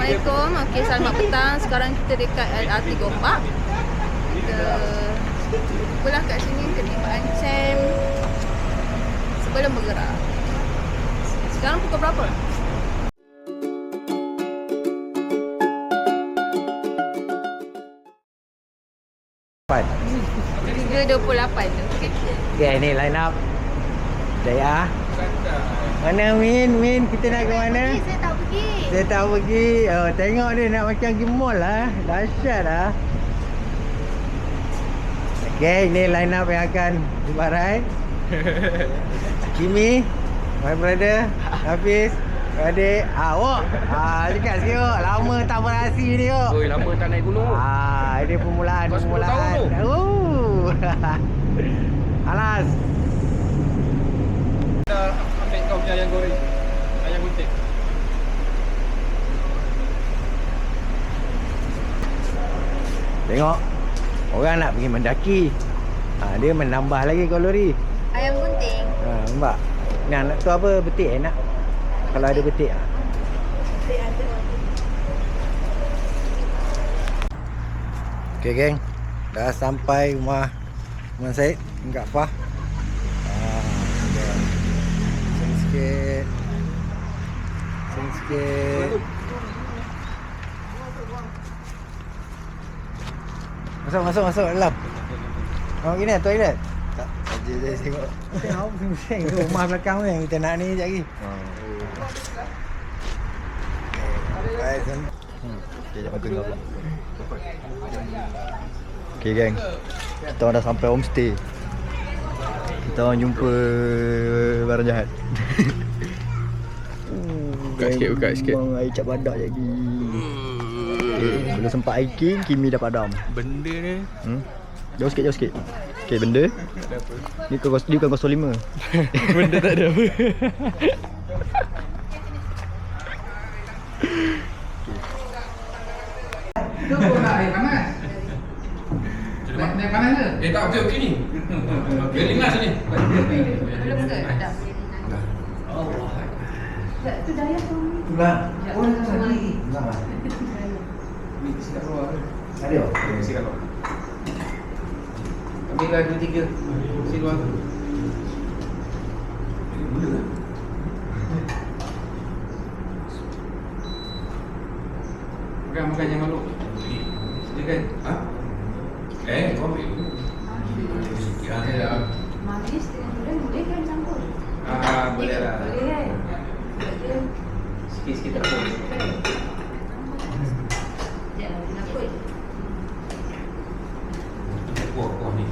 Assalamualaikum. Okey, selamat petang. Sekarang kita dekat LRT Gombak. Kita pulang kat sini ke Timbalan Cem sebelum bergerak. Sekarang pukul berapa? Empat. 3.28 tu. Okay, ni line up. Jaya. Mana Min? Kita nak ke mana? Saya tak pergi. Saya tak pergi. Oh, tengok dia nak macam pergi mall lah. Dahsyat lah. Okay, ini line up yang akan dibarai. Kimi, my brother, Hafiz, adik. Wok. Dekat sikit wok. Lama tak berasi ni wok. Oi, lama tak naik gunung. Ini permulaan. Kau 10 tahun tu. Alas. Kita ambil kau punya ayam goreng. Ayam gunting. Tengok. Orang nak pergi mendaki. Dia menambah lagi kalori. Ayam gunting. Nampak? Nak tu apa? Betik nak? Kalau ada betik. Okay geng. Dah sampai rumah Abang Syed dengan Kak Fah. Sini sikit. Sini sikit. Masuk dalam. Gini lah toilet. Tak, saya tengok. Tengok pusing tu rumah belakang tu yang kita nak ni sekejap lagi. Baik, Okay, jangan tengok pula. Okay geng, kita orang dah sampai homestay. Kita orang jumpa barang jahat. Buka sikit. Bang air cap badak lagi. Belum sempat air king, Kimi dah padam. Benda ni. Jauh sikit. Okay, benda ni bukan 05. Benda tak ada apa. Itu kau nak air panas? Nak air panas ke? Tak, okey ni. Okey, lingas ni. Belum ke? Dah. Tu Dayah tu. Tulang. Oh, nak lagi. Tulang. Ni siap keluar ke? Ada. Siap keluar. Ambillah 2-3. Si keluar tu. Mula lah. Makan yang malu. Silakan. Ha? Kau ambil dulu. Manis dengan durian boleh kan campur? Boleh lah. Boleh kan? Sikit-sikit tak apa. Sekejap, kenapa? Kuah ni.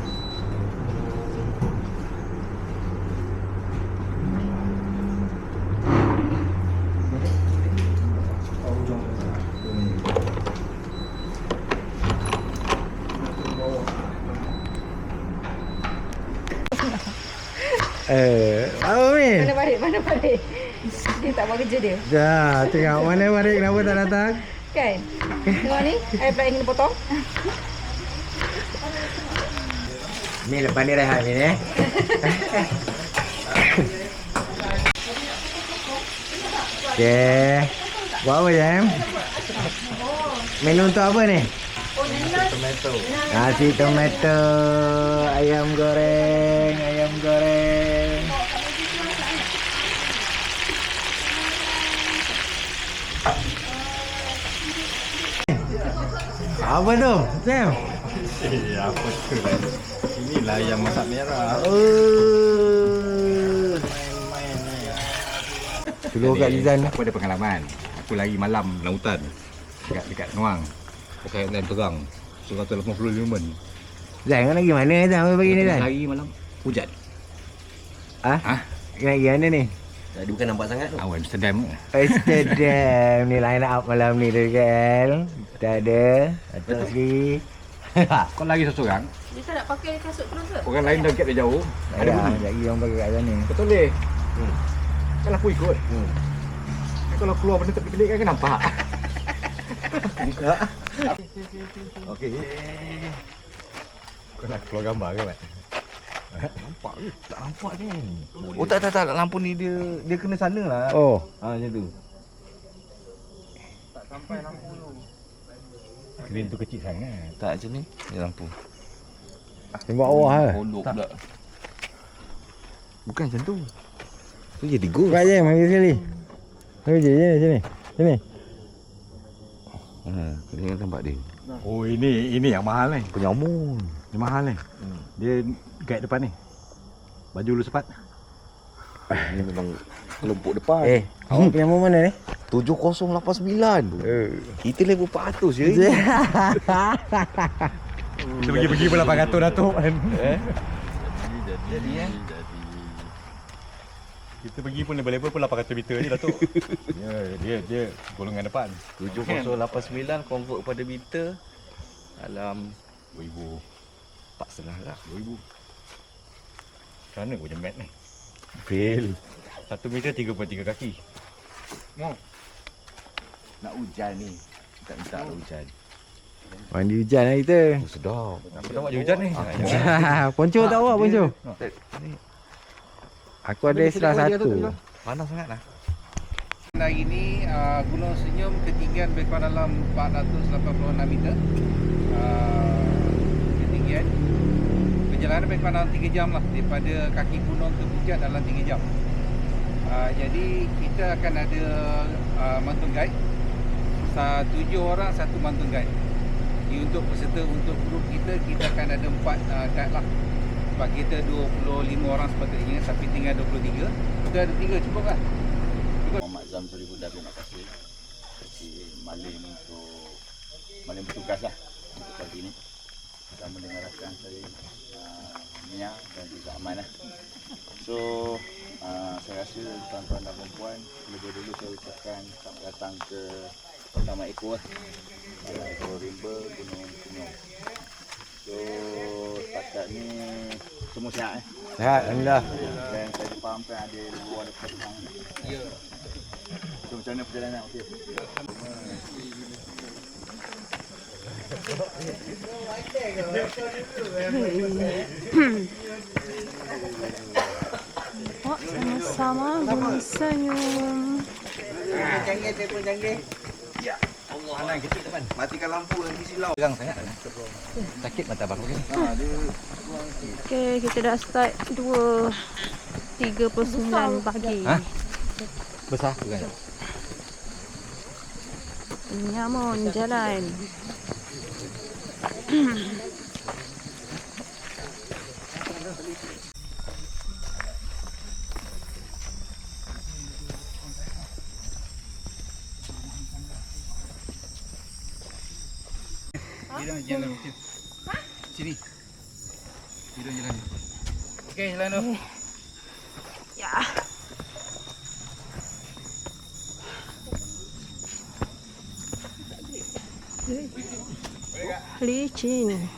Apa Min? Mana balik? Dia tak buat kerja dia. Dah, tengok mana balik kenapa tak datang? Kan? Tengok ni, air pula yang kena potong. Ni lepas ni rehat Min Okay. Buat apa Jam? Menu untuk apa ni? Nasi tomato, ayam goreng. Apa tu? Sam? Apa tu lah. Inilah yang masak merah. Dulu kat Lizan. Aku ada pengalaman. Aku lari malam dalam hutan. Dekat Nuang. Pakai dan terang. 180 lumen. Zan, kau nak pergi mana Zan? Apa pagi ni Zan? Lari malam hujan. Ha? Kau nak pergi mana ni? Dia bukan nampak sangat tu. Amsterdam. Amsterdam. Ni line up malam ni tu kan. Kita ada Datuk Sri. Kau lari seorang. Dia tak nak pakai kasut terus ke? Orang lain dah get dia jauh. Ada sekejap lagi orang pakai kat sana. Betul deh. Kan aku ikut. Kalau keluar benda terpelik kan nampak. Okey. Kau nak keluar gambar ke Mat? Nampak ke? Tak nampak ni. Oh tak lampu ni dia kena sana lah. Oh. Macam tu. Sampai lampu tu. Skrin tu kecil sangat. Tak macam ni. Ni lampu. Tembak bawah ke? Kodok pula. Bukan macam tu. Tu jadi ghost. Buat je, mari sekali. Mari je, sini. Sini. Kau tengok nampak dia. Oh ini yang mahal ni. Penyamun. Dia mahal ni. Dia guide depan ni. Baju lu sepat. Ni memang kelompok depan. Awak penyamun mana ni? 7089. Kita level 400 je. Kita pergi pun 800 Datuk kan. Jadi Kita pergi pun level pun 800 meter je Datuk. Dia golongan depan. 7089 convert pada meter dalam 2000. 4,500 lah. 2000. Macam mana kau mat ni? Fail. 1 meter 3.3 kaki. Nak hujan ni. Tak minta hujan. Mandi hujan lah kita. Oh, sedap. Apa tak buat je hujan ni? Ponco tak awak, ponco? Ni Aku ada salah satu. panas sangat lah. Hari ini Gunung Senyum ketinggian lebih kurang dalam 486 meter ketinggian. Perjalanan lebih kurang dalam 3 jam lah, daripada kaki gunung ke puncak dalam 3 jam. Jadi kita akan ada mantun guide, 7 orang 1 mantun guide. Jadi untuk peserta, untuk grup kita akan ada 4 guide lah. Sebab kita 25 orang sepatutnya, tapi tinggal 23. Kita ada 3, cukup kan? Muhammad Zamzuri Buddha, terima kasih. Malim bertugas lah untuk pagi ni. Kita mendengarkan saya Mia dan juga Aman lah. So saya rasa tuan-tuan dan perempuan, lebih dulu saya ucapkan selamat datang ke Pertama Eko lah. Eko Rimba, Gunung Senyum. So setakat ni semua sihat Sihat, alhamdulillah. Dan saya difahamkan ada luar ada petang. Ya. So macam mana perjalanan? Okey. Sama-sama Gunung Senyum. Canggih, telefon canggih. Panas kecil depan. Matikan lampu nanti silau. Pegang sangat. Sakit mata abang okey. Okay, kita dah start 2:39 pagi. Besar bukan? Nyamun jalan. Jalan okey. Sini. Jalan. Okey, jalan tu. Ya. Licin.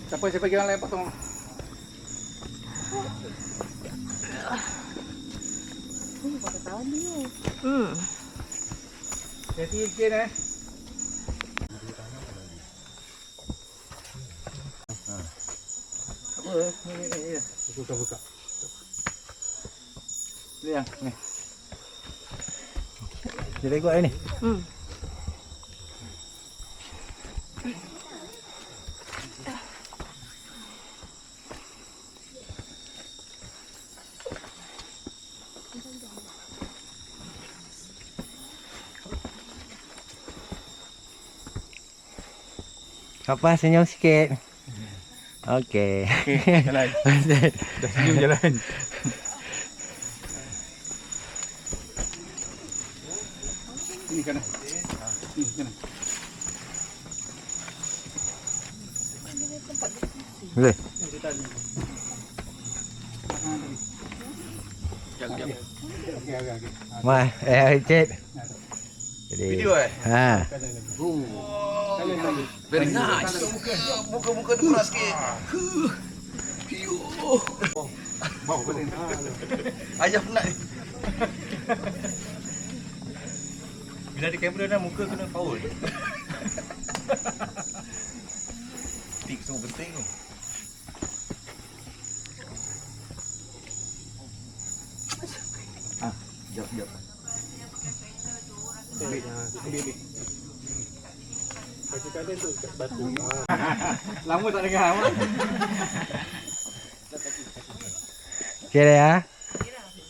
Siapa bagi orang lain potong? Jadi sikit Buka. Ni yang ni. Dia rekod ni. Apa senyum sikit. Okey. Jalan. Dah senyum jalan. Sini kanan. Sini kanan. Boleh. Okey. Mai, cek. Jadi. Video Ha. Very nice. Muka dia pula sikit. Bau boleh. Ayah penat ni. Bila ada kamera dah muka kena power. Tik semua penting ni. Jap. Ambil. Lama tak dengar apa. Okay dah ya.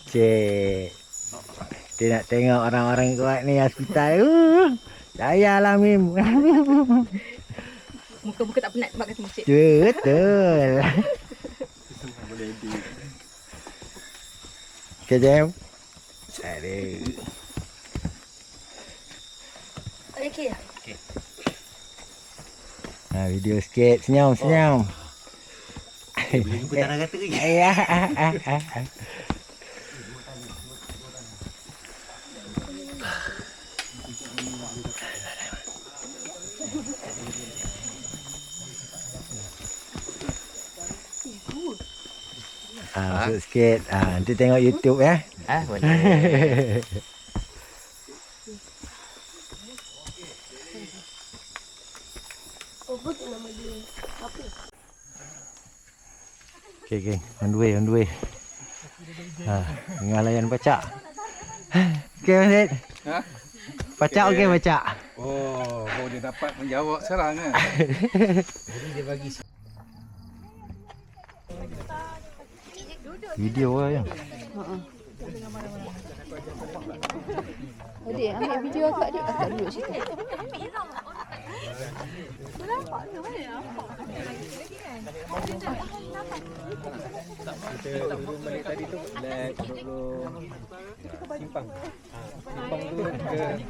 Cik. Kita nak tengok orang-orang kuat ni hospital. Sayalah Mim. Muka-muka tak penat buat kata cik. Betul. Okay jam. Aduh. Okey. Video sikit. Senyum. Jumpa tanah kata lagi. Ya. Masuk sikit. Nanti tengok YouTube ya. Boleh. Okay. On the way. Tengah layan pacak. Okay, Mazid. Ha? Pacak okey, pacak. Oh, dia dapat menjawab sekarang kan. Video lah yang. Adik, ambil video akak adik. Akak duduk situ.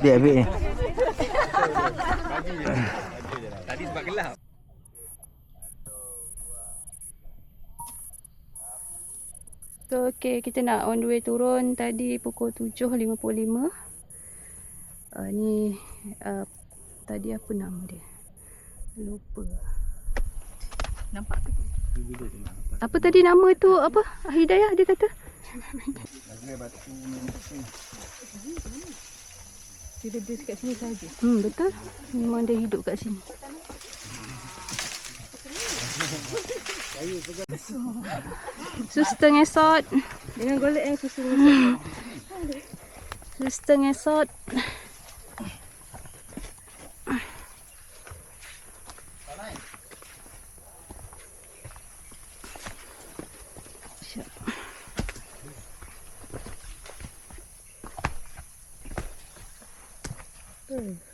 Biar ni. Tadi sebab gelap. So, okay, kita nak on the way turun tadi pukul 7.55. Ni tadi apa nama dia? Lupa. Nampak tu? Apa tadi nama tu? Apa? Hidayah dia kata? Dia kat sini saja. Betul. Memang dia hidup kat sini. Suster ngesot. Dengan golek yang suster ngesot. Suster ngesot.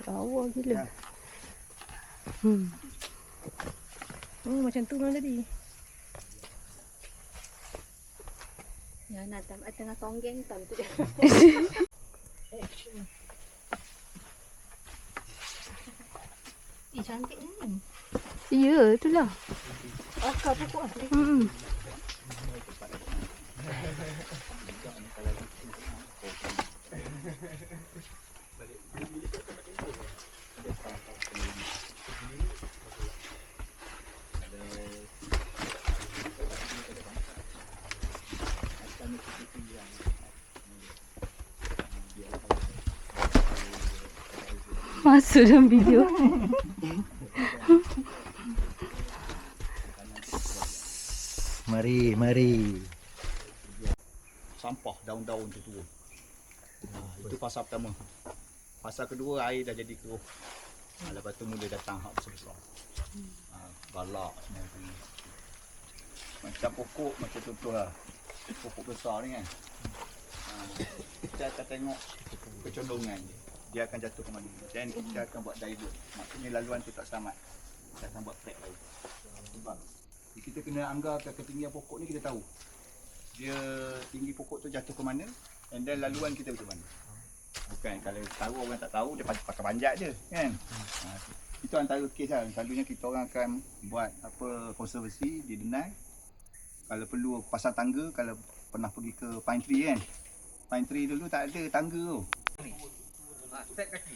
Rawa gila. Oh, macam tu malam tadi. Ya, nak tengah tonggeng tam tu. Cantik ni. Ya, itulah. Akar pokok asli. Masuk dalam video. Mari. Sampah daun-daun tu turun. Itu fasa pertama. Fasa kedua air dah jadi keruh. Lepas tu mula datang hak besar-besar. Balak semua tu. Macam pokok macam contohlah. Pokok besar ni kan. Kita akan tengok kecondongan dia akan jatuh ke mana. Dan kita akan buat divert. Maksudnya laluan tu tak selamat. Kita akan buat track lain. Sebab kita kena anggarkan ketinggian pokok ni, kita tahu dia tinggi pokok tu jatuh ke mana, and then laluan kita macam mana. Bukan kalau tahu orang tak tahu dia pakai panjat je kan. Itu antara kes lah. Selalunya kita orang akan buat apa konservasi di Denai. Kalau perlu pasang tangga, kalau pernah pergi ke Pine Tree kan. Pine Tree dulu tak ada tangga tu. Step kaki.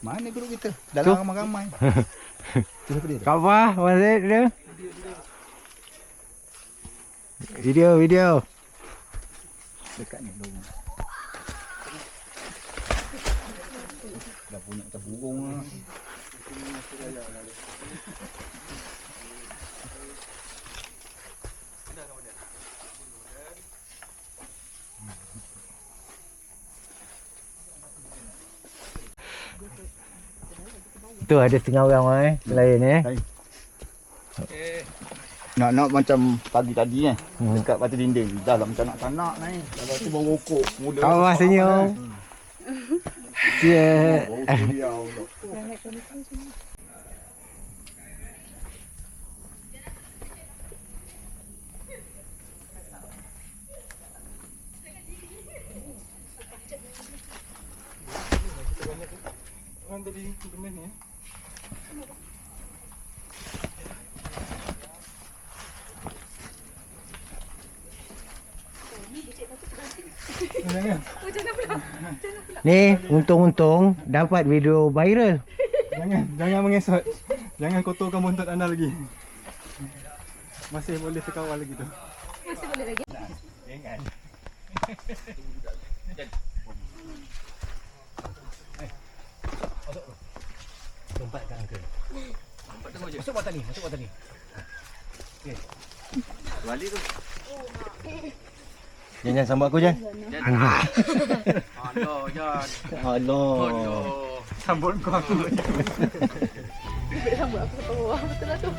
Mana grup kita? Dalam ramai-ramai. Kat bawah, Mazid dia. Video. Dekat ni dulu. Dah punya macam burung lah. Tu ada setengah orang lain Nak macam pagi tadi dekat batu dinding. Dah lah macam nak tanak ni. Lepas tu bawa rokok. Mula Kau senyum. Ya. Ni untung-untung dapat video viral. Jangan mengesot. Jangan kotorkan buntut anda lagi. Masih boleh terkawal lagi tu. Masih boleh lagi. Lompat kan ke? Masuk bawah tali, masuk bawah tali. balik tu. Jangan sambut aku Jan. Alah, Jan. Allah. Sambut kau aku. Sambut aku ke bawah. Betul lah tu.